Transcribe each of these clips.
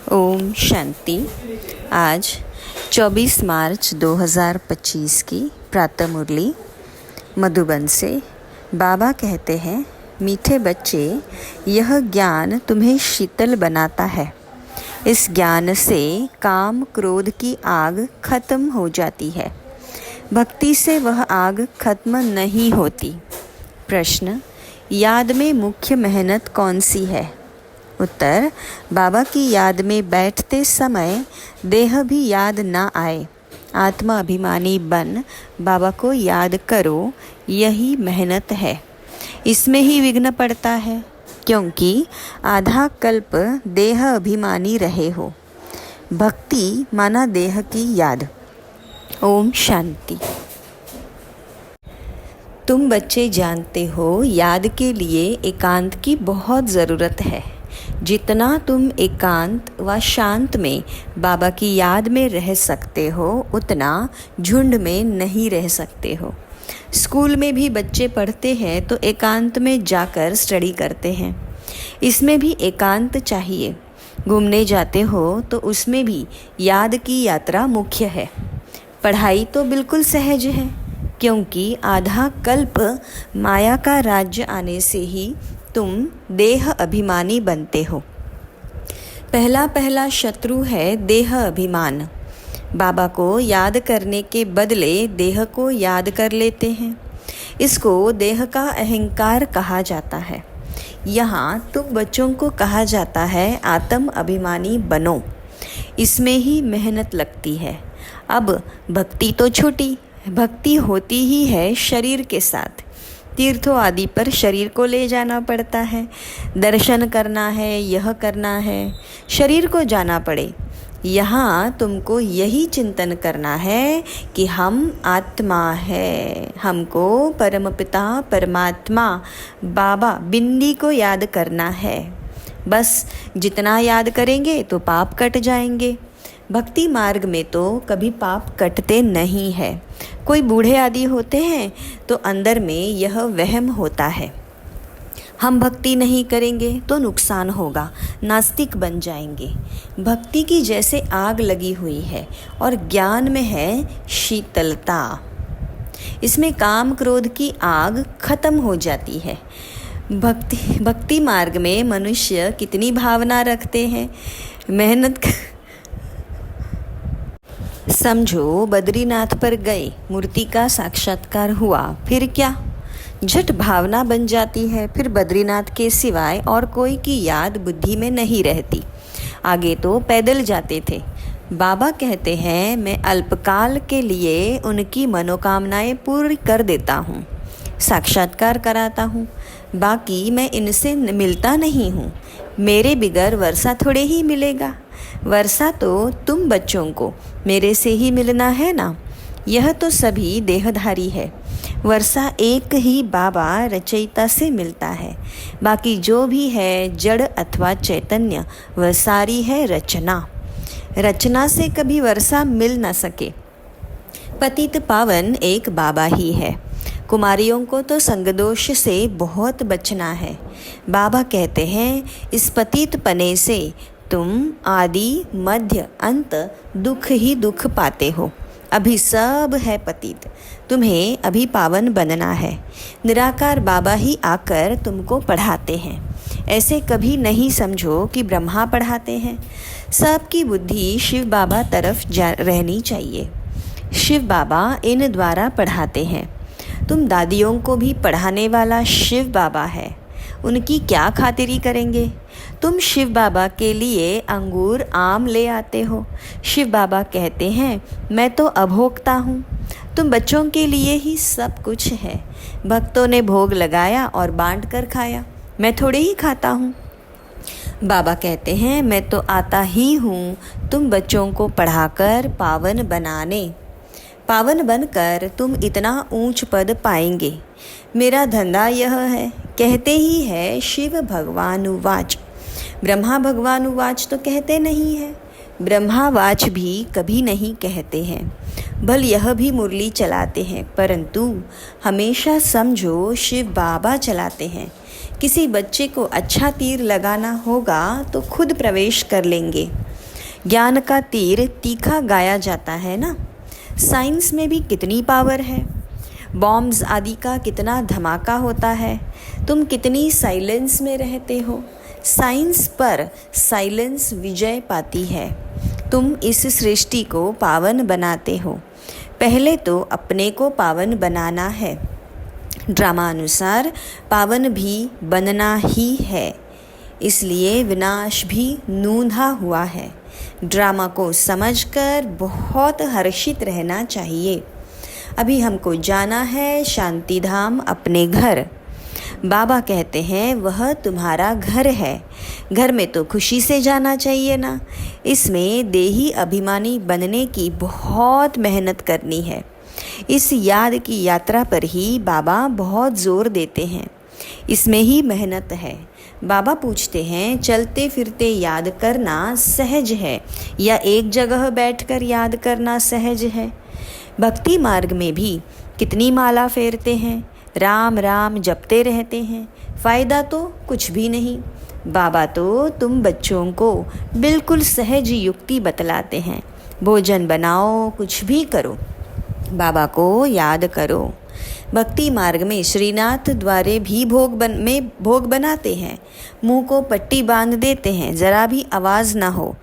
ओम शांति। आज 24 मार्च 2025 की प्रातः मुरली मधुबन से बाबा कहते हैं, मीठे बच्चे, यह ज्ञान तुम्हें शीतल बनाता है। इस ज्ञान से काम क्रोध की आग खत्म हो जाती है। भक्ति से वह आग खत्म नहीं होती। प्रश्न, याद में मुख्य मेहनत कौन सी है? उत्तर, बाबा की याद में बैठते समय देह भी याद ना आए। आत्मा अभिमानी बन बाबा को याद करो, यही मेहनत है। इसमें ही विघ्न पड़ता है, क्योंकि आधा कल्प देह अभिमानी रहे हो। भक्ति माना देह की याद। ओम शांति। तुम बच्चे जानते हो, याद के लिए एकांत की बहुत ज़रूरत है। जितना तुम एकांत व शांत में बाबा की याद में रह सकते हो, उतना झुंड में नहीं रह सकते हो। स्कूल में भी बच्चे पढ़ते हैं तो एकांत में जाकर स्टडी करते हैं। इसमें भी एकांत चाहिए। घूमने जाते हो तो उसमें भी याद की यात्रा मुख्य है। पढ़ाई तो बिल्कुल सहज है, क्योंकि आधा कल्प माया का राज्य आने से ही तुम देह अभिमानी बनते हो। पहला शत्रु है देह अभिमान। बाबा को याद करने के बदले देह को याद कर लेते हैं। इसको देह का अहंकार कहा जाता है। यहाँ तुम बच्चों को कहा जाता है, आत्म अभिमानी बनो। इसमें ही मेहनत लगती है। अब भक्ति तो छोटी, भक्ति होती ही है शरीर के साथ। तीर्थों आदि पर शरीर को ले जाना पड़ता है। दर्शन करना है, यह करना है, शरीर को जाना पड़े। यहाँ तुमको यही चिंतन करना है कि हम आत्मा है। हमको परमपिता परमात्मा बाबा बिंदी को याद करना है। बस जितना याद करेंगे तो पाप कट जाएंगे। भक्ति मार्ग में तो कभी पाप कटते नहीं है। कोई बूढ़े आदि होते हैं तो अंदर में यह वहम होता है, हम भक्ति नहीं करेंगे तो नुकसान होगा, नास्तिक बन जाएंगे। भक्ति की जैसे आग लगी हुई है और ज्ञान में है शीतलता। इसमें काम क्रोध की आग खत्म हो जाती है। भक्ति मार्ग में मनुष्य कितनी भावना रखते हैं, मेहनत समझो बद्रीनाथ पर गए, मूर्ति का साक्षात्कार हुआ, फिर क्या? झट भावना बन जाती है। फिर बद्रीनाथ के सिवाय और कोई की याद बुद्धि में नहीं रहती। आगे तो पैदल जाते थे। बाबा कहते हैं, मैं अल्पकाल के लिए उनकी मनोकामनाएं पूरी कर देता हूँ, साक्षात्कार कराता हूँ। बाकी मैं इनसे मिलता नहीं हूँ। मेरे बिगर वर्षा थोड़े ही मिलेगा। वर्षा तो तुम बच्चों को मेरे से ही मिलना है ना। यह तो सभी देहधारी है। वर्षा एक ही बाबा रचयिता से मिलता है। बाकी जो भी है जड़ अथवा चैतन्य, वह सारी है रचना। रचना से कभी वर्षा मिल न सके। पतित पावन एक बाबा ही है। कुमारियों को तो संगदोष से बहुत बचना है। बाबा कहते हैं, इस पतित पने से तुम आदि मध्य अंत दुख ही दुख पाते हो। अभी सब है पतित, तुम्हें अभी पावन बनना है। निराकार बाबा ही आकर तुमको पढ़ाते हैं। ऐसे कभी नहीं समझो कि ब्रह्मा पढ़ाते हैं। सबकी बुद्धि शिव बाबा तरफ रहनी चाहिए। शिव बाबा इन द्वारा पढ़ाते हैं। तुम दादियों को भी पढ़ाने वाला शिव बाबा है। उनकी क्या खातिरी करेंगे? तुम शिव बाबा के लिए अंगूर आम ले आते हो। शिव बाबा कहते हैं, मैं तो अभोक्ता हूँ। तुम बच्चों के लिए ही सब कुछ है। भक्तों ने भोग लगाया और बांट कर खाया, मैं थोड़े ही खाता हूँ। बाबा कहते हैं, मैं तो आता ही हूँ तुम बच्चों को पढ़ाकर पावन बनाने। पावन बनकर तुम इतना ऊंच पद पाएंगे। मेरा धंधा यह है। कहते ही है शिव भगवानुवाच। ब्रह्मा भगवानुवाच तो कहते नहीं है। ब्रह्मावाच भी कभी नहीं कहते हैं। भल यह भी मुरली चलाते हैं, परंतु हमेशा समझो शिव बाबा चलाते हैं। किसी बच्चे को अच्छा तीर लगाना होगा तो खुद प्रवेश कर लेंगे। ज्ञान का तीर तीखा गाया जाता है ना। साइंस में भी कितनी पावर है, बॉम्ब्स आदि का कितना धमाका होता है। तुम कितनी साइलेंस में रहते हो। साइंस पर साइलेंस विजय पाती है। तुम इस सृष्टि को पावन बनाते हो। पहले तो अपने को पावन बनाना है। ड्रामा अनुसार पावन भी बनना ही है, इसलिए विनाश भी नूंधा हुआ है। ड्रामा को समझकर बहुत हर्षित रहना चाहिए। अभी हमको जाना है शांति धाम, अपने घर। बाबा कहते हैं वह तुम्हारा घर है। घर में तो खुशी से जाना चाहिए ना। इसमें देही अभिमानी बनने की बहुत मेहनत करनी है। इस याद की यात्रा पर ही बाबा बहुत जोर देते हैं। इसमें ही मेहनत है। बाबा पूछते हैं चलते फिरते याद करना सहज है या एक जगह बैठकर याद करना सहज है। भक्ति मार्ग में भी कितनी माला फेरते हैं, राम राम जपते रहते हैं, फ़ायदा तो कुछ भी नहीं। बाबा तो तुम बच्चों को बिल्कुल सहज युक्ति बतलाते हैं। भोजन बनाओ, कुछ भी करो, बाबा को याद करो। भक्ति मार्ग में श्रीनाथ द्वारे भी भोग बनाते हैं। मुंह को पट्टी बांध देते हैं, ज़रा भी आवाज़ ना हो,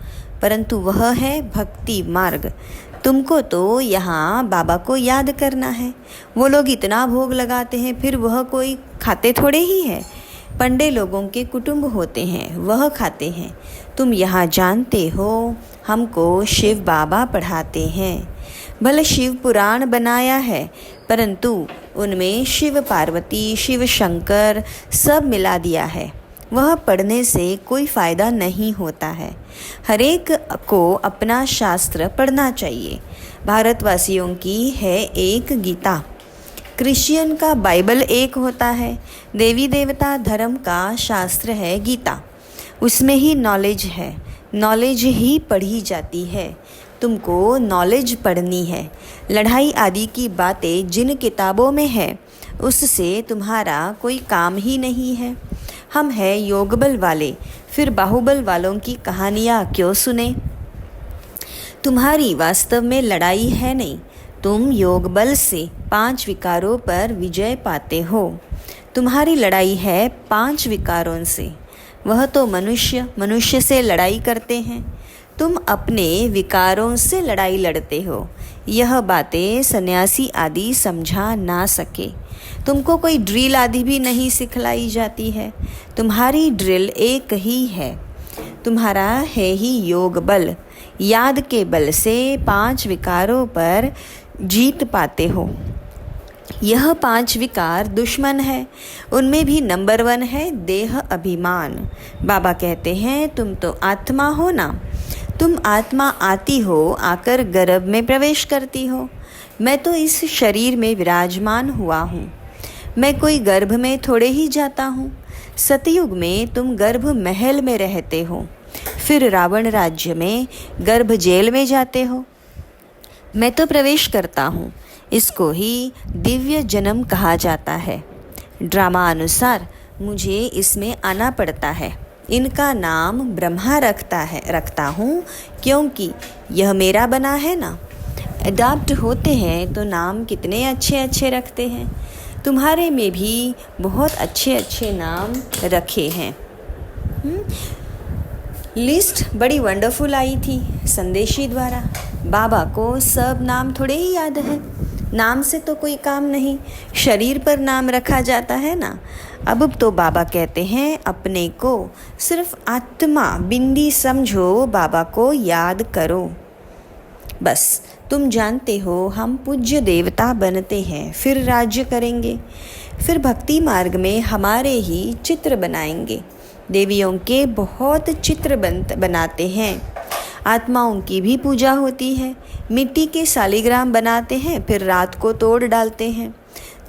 परंतु वह है भक्ति मार्ग। तुमको तो यहाँ बाबा को याद करना है। वो लोग इतना भोग लगाते हैं, फिर वह कोई खाते थोड़े ही है। पंडे लोगों के कुटुंब होते हैं, वह खाते हैं। तुम यहाँ जानते हो, हमको शिव बाबा पढ़ाते हैं। भले शिव पुराण बनाया है, परंतु उनमें शिव पार्वती, शिव शंकर सब मिला दिया है। वह पढ़ने से कोई फ़ायदा नहीं होता है। हरेक को अपना शास्त्र पढ़ना चाहिए। भारतवासियों की है एक गीता, क्रिश्चियन का बाइबल एक होता है। देवी देवता धर्म का शास्त्र है गीता। उसमें ही नॉलेज है, नॉलेज ही पढ़ी जाती है। तुमको नॉलेज पढ़नी है। लड़ाई आदि की बातें जिन किताबों में है, उससे तुम्हारा कोई काम ही नहीं है। हम हैं योगबल वाले, फिर बाहुबल वालों की कहानियाँ क्यों सुने। तुम्हारी वास्तव में लड़ाई है नहीं। तुम योग बल से 5 विकारों पर विजय पाते हो। तुम्हारी लड़ाई है 5 विकारों से। वह तो मनुष्य से लड़ाई करते हैं। तुम अपने विकारों से लड़ाई लड़ते हो। यह बातें सन्यासी आदि समझा ना सके। तुमको कोई ड्रिल आदि भी नहीं सिखलाई जाती है। तुम्हारी ड्रिल एक ही है। तुम्हारा है ही योग बल। याद के बल से 5 विकारों पर जीत पाते हो। यह 5 विकार दुश्मन है। उनमें भी नंबर 1 है देह अभिमान। बाबा कहते हैं तुम तो आत्मा हो ना। तुम आत्मा आती हो, आकर गर्भ में प्रवेश करती हो। मैं तो इस शरीर में विराजमान हुआ हूँ। मैं कोई गर्भ में थोड़े ही जाता हूँ। सतयुग में तुम गर्भ महल में रहते हो, फिर रावण राज्य में गर्भ जेल में जाते हो। मैं तो प्रवेश करता हूँ। इसको ही दिव्य जन्म कहा जाता है। ड्रामा अनुसार मुझे इसमें आना पड़ता है। इनका नाम ब्रह्मा रखता हूँ, क्योंकि यह मेरा बना है ना। अडॉप्ट होते हैं तो नाम कितने अच्छे अच्छे रखते हैं। तुम्हारे में भी बहुत अच्छे अच्छे नाम रखे हैं। लिस्ट बड़ी वंडरफुल आई थी संदेशी द्वारा। बाबा को सब नाम थोड़े ही याद है। नाम से तो कोई काम नहीं, शरीर पर नाम रखा जाता है ना। अब तो बाबा कहते हैं अपने को सिर्फ आत्मा बिंदी समझो, बाबा को याद करो। बस तुम जानते हो हम पूज्य देवता बनते हैं, फिर राज्य करेंगे। फिर भक्ति मार्ग में हमारे ही चित्र बनाएंगे। देवियों के बहुत चित्र बनाते हैं। आत्माओं की भी पूजा होती है। मिट्टी के शालिग्राम बनाते हैं, फिर रात को तोड़ डालते हैं।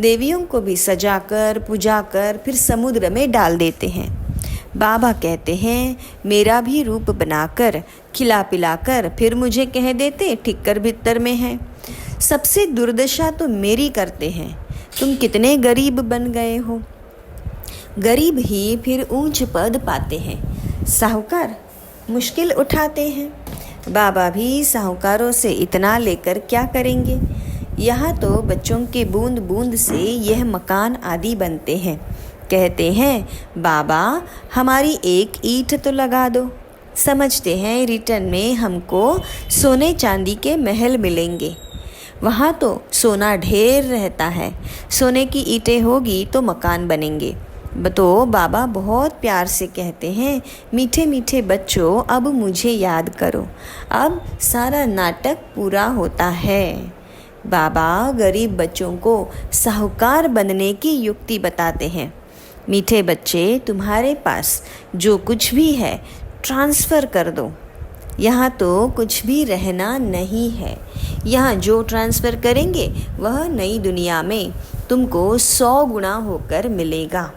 देवियों को भी सजाकर पूजा कर फिर समुद्र में डाल देते हैं। बाबा कहते हैं मेरा भी रूप बनाकर खिला पिलाकर फिर मुझे कह देते ठिक्कर भित्तर में है। सबसे दुर्दशा तो मेरी करते हैं। तुम कितने गरीब बन गए हो। गरीब ही फिर ऊंच पद पाते हैं। साहूकार मुश्किल उठाते हैं। बाबा भी साहूकारों से इतना लेकर क्या करेंगे। यहाँ तो बच्चों के बूंद बूंद से यह मकान आदि बनते हैं। कहते हैं बाबा हमारी एक ईंट तो लगा दो। समझते हैं रिटर्न में हमको सोने चांदी के महल मिलेंगे। वहाँ तो सोना ढेर रहता है, सोने की ईंटें होगी तो मकान बनेंगे। तो बाबा बहुत प्यार से कहते हैं मीठे मीठे बच्चों अब मुझे याद करो। अब सारा नाटक पूरा होता है। बाबा गरीब बच्चों को साहूकार बनने की युक्ति बताते हैं। मीठे बच्चे तुम्हारे पास जो कुछ भी है ट्रांसफ़र कर दो। यहाँ तो कुछ भी रहना नहीं है। यहाँ जो ट्रांसफ़र करेंगे वह नई दुनिया में तुमको 100 गुना होकर मिलेगा।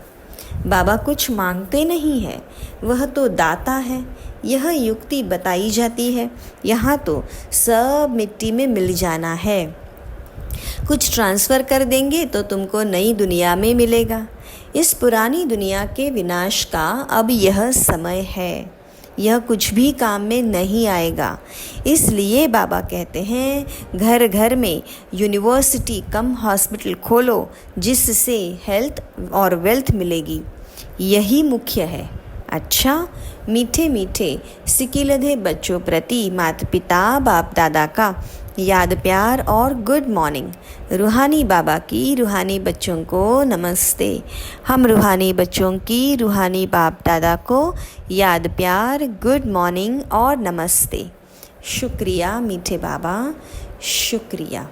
बाबा कुछ मांगते नहीं है, वह तो दाता है। यह युक्ति बताई जाती है। यहाँ तो सब मिट्टी में मिल जाना है। कुछ ट्रांसफ़र कर देंगे तो तुमको नई दुनिया में मिलेगा। इस पुरानी दुनिया के विनाश का अब यह समय है। यह कुछ भी काम में नहीं आएगा। इसलिए बाबा कहते हैं घर घर में यूनिवर्सिटी कम हॉस्पिटल खोलो जिससे हेल्थ और वेल्थ मिलेगी। यही मुख्य है। अच्छा मीठे मीठे सिकिलधे बच्चों प्रति माता पिता बाप दादा का याद प्यार और गुड मॉर्निंग। रूहानी बाबा की रूहानी बच्चों को नमस्ते। हम रूहानी बच्चों की रूहानी बाप दादा को याद प्यार गुड मॉर्निंग और नमस्ते। शुक्रिया मीठे बाबा, शुक्रिया।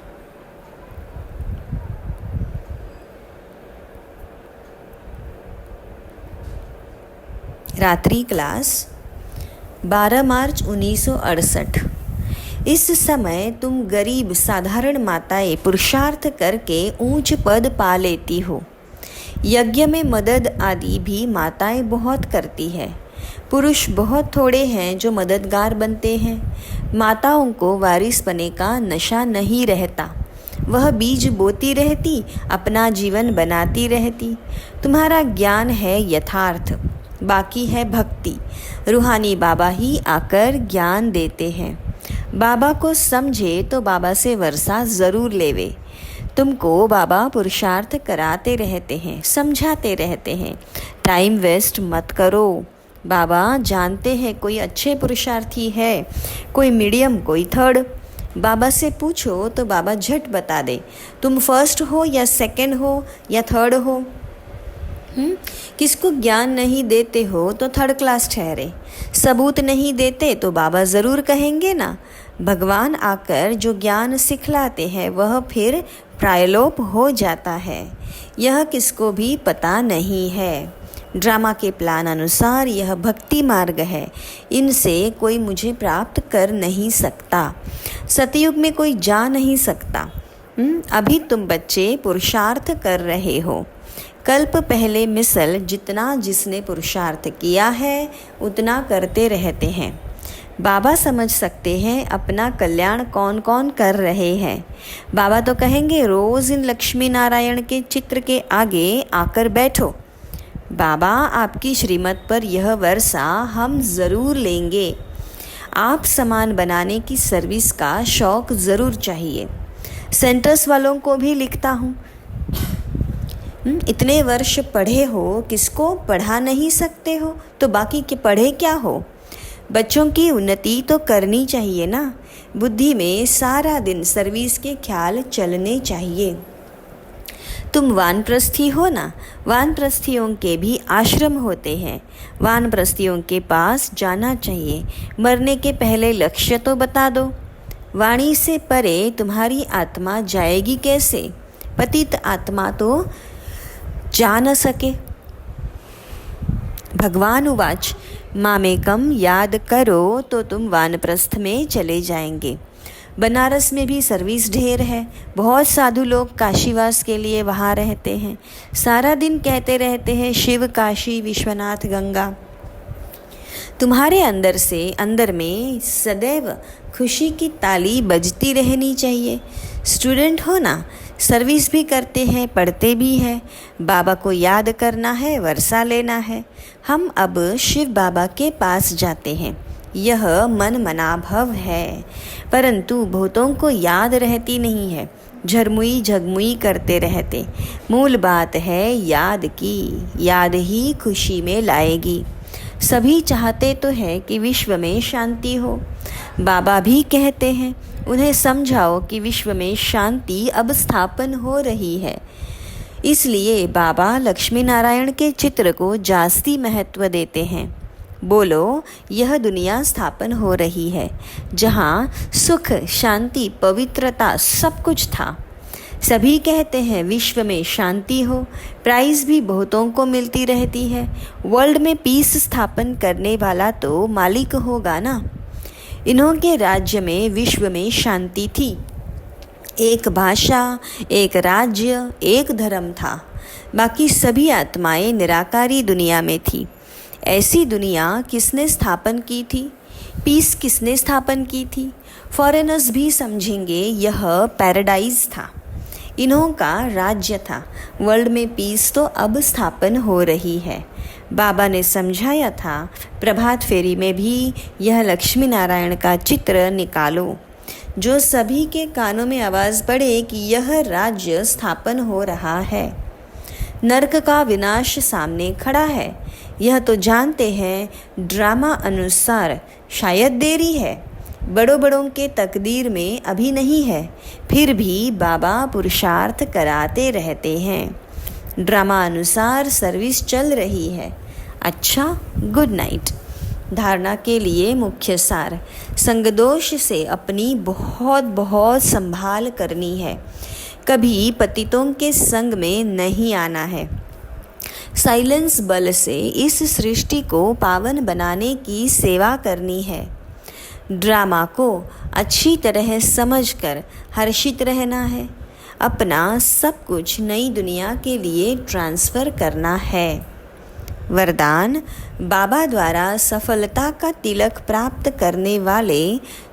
रात्रि क्लास 12 मार्च 1968। इस समय तुम गरीब साधारण माताएं पुरुषार्थ करके ऊंच पद पा लेती हो। यज्ञ में मदद आदि भी माताएं बहुत करती है। पुरुष बहुत थोड़े हैं जो मददगार बनते हैं। माताओं को वारिस बने का नशा नहीं रहता। वह बीज बोती रहती, अपना जीवन बनाती रहती। तुम्हारा ज्ञान है यथार्थ, बाकी है भक्ति। रूहानी बाबा ही आकर ज्ञान देते हैं। बाबा को समझे तो बाबा से वर्षा ज़रूर लेवे। तुमको बाबा पुरुषार्थ कराते रहते हैं, समझाते रहते हैं। टाइम वेस्ट मत करो। बाबा जानते हैं कोई अच्छे पुरुषार्थी है, कोई मीडियम, कोई थर्ड। बाबा से पूछो तो बाबा झट बता दे तुम फर्स्ट हो या सेकंड हो या थर्ड हो। किसको ज्ञान नहीं देते हो तो थर्ड क्लास ठहरे। सबूत नहीं देते तो बाबा ज़रूर कहेंगे ना। भगवान आकर जो ज्ञान सिखलाते हैं वह फिर प्रायलोप हो जाता है। यह किसको भी पता नहीं है। ड्रामा के प्लान अनुसार यह भक्ति मार्ग है। इनसे कोई मुझे प्राप्त कर नहीं सकता। सतयुग में कोई जा नहीं सकता। अभी तुम बच्चे पुरुषार्थ कर रहे हो। कल्प पहले मिसल जितना जिसने पुरुषार्थ किया है उतना करते रहते हैं। बाबा समझ सकते हैं अपना कल्याण कौन कौन कर रहे हैं। बाबा तो कहेंगे रोज़ इन लक्ष्मी नारायण के चित्र के आगे आकर बैठो। बाबा आपकी श्रीमत पर यह वर्षा हम ज़रूर लेंगे। आप सामान बनाने की सर्विस का शौक़ ज़रूर चाहिए। सेंटर्स वालों को भी लिखता हूँ। इतने वर्ष पढ़े हो, किसको पढ़ा नहीं सकते हो तो बाकी के पढ़े क्या हो। बच्चों की उन्नति तो करनी चाहिए ना। बुद्धि में सारा दिन सर्विस के ख्याल चलने चाहिए। तुम वानप्रस्थी हो ना। वानप्रस्थियों के भी आश्रम होते हैं। वानप्रस्थियों के पास जाना चाहिए। मरने के पहले लक्ष्य तो बता दो। वाणी से परे तुम्हारी आत्मा जाएगी कैसे। पतित आत्मा तो जा न सके। भगवान उवाच मामेकम याद करो तो तुम वानप्रस्थ में चले जाएंगे। बनारस में भी सर्विस ढेर है। बहुत साधु लोग काशीवास के लिए वहाँ रहते हैं। सारा दिन कहते रहते हैं शिव, काशी, विश्वनाथ, गंगा। तुम्हारे अंदर से अंदर में सदैव खुशी की ताली बजती रहनी चाहिए। स्टूडेंट हो ना, सर्विस भी करते हैं, पढ़ते भी हैं। बाबा को याद करना है, वर्षा लेना है। हम अब शिव बाबा के पास जाते हैं। यह मन मनाभव है, परंतु बहुतों को याद रहती नहीं है, झरमुई झगमुई करते रहते। मूल बात है याद की, याद ही खुशी में लाएगी। सभी चाहते तो है कि विश्व में शांति हो। बाबा भी कहते हैं, उन्हें समझाओ कि विश्व में शांति अब स्थापन हो रही है। इसलिए बाबा लक्ष्मी नारायण के चित्र को जास्ती महत्व देते हैं। बोलो, यह दुनिया स्थापन हो रही है जहाँ सुख, शांति, पवित्रता सब कुछ था। सभी कहते हैं विश्व में शांति हो, प्राइज़ भी बहुतों को मिलती रहती है। वर्ल्ड में पीस स्थापन करने वाला तो मालिक होगा ना। इन्हों के राज्य में विश्व में शांति थी। एक भाषा, एक राज्य, एक धर्म था। बाकी सभी आत्माएं निराकारी दुनिया में थी। ऐसी दुनिया किसने स्थापन की थी? पीस किसने स्थापन की थी? फॉरेनर्स भी समझेंगे यह पैराडाइज था, इन्हों का राज्य था। वर्ल्ड में पीस तो अब स्थापन हो रही है। बाबा ने समझाया था, प्रभात फेरी में भी यह लक्ष्मी नारायण का चित्र निकालो, जो सभी के कानों में आवाज़ पड़े कि यह राज्य स्थापन हो रहा है। नरक का विनाश सामने खड़ा है, यह तो जानते हैं। ड्रामा अनुसार शायद देरी है, बड़ों बड़ों के तकदीर में अभी नहीं है, फिर भी बाबा पुरुषार्थ कराते रहते हैं। ड्रामा अनुसार सर्विस चल रही है। अच्छा, गुड नाइट। धारणा के लिए मुख्य सार, संगदोष से अपनी बहुत बहुत संभाल करनी है। कभी पतितों के संग में नहीं आना है। साइलेंस बल से इस सृष्टि को पावन बनाने की सेवा करनी है। ड्रामा को अच्छी तरह समझकर हर्षित रहना है। अपना सब कुछ नई दुनिया के लिए ट्रांसफ़र करना है। वरदान, बाबा द्वारा सफलता का तिलक प्राप्त करने वाले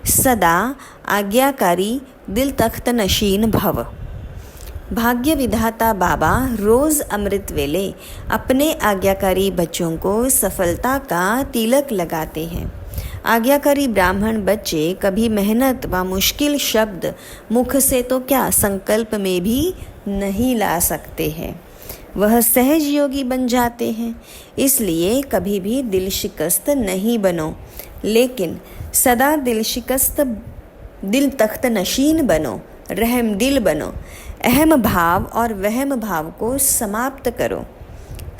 सदा आज्ञाकारी दिल तख्त नशीन भव। भाग्य विधाता बाबा रोज़ अमृत वेले अपने आज्ञाकारी बच्चों को सफलता का तिलक लगाते हैं। आज्ञाकारी ब्राह्मण बच्चे कभी मेहनत व मुश्किल शब्द मुख से तो क्या संकल्प में भी नहीं ला सकते हैं। वह सहज योगी बन जाते हैं। इसलिए कभी भी दिल शिकस्त नहीं बनो, लेकिन सदा दिल शिकस्त दिल तख्त नशीन बनो, रहम दिल बनो। अहम भाव और वहम भाव को समाप्त करो।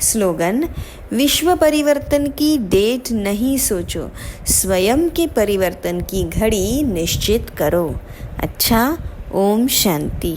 स्लोगन, विश्व परिवर्तन की डेट नहीं सोचो, स्वयं के परिवर्तन की घड़ी निश्चित करो। अच्छा, ओम शांति।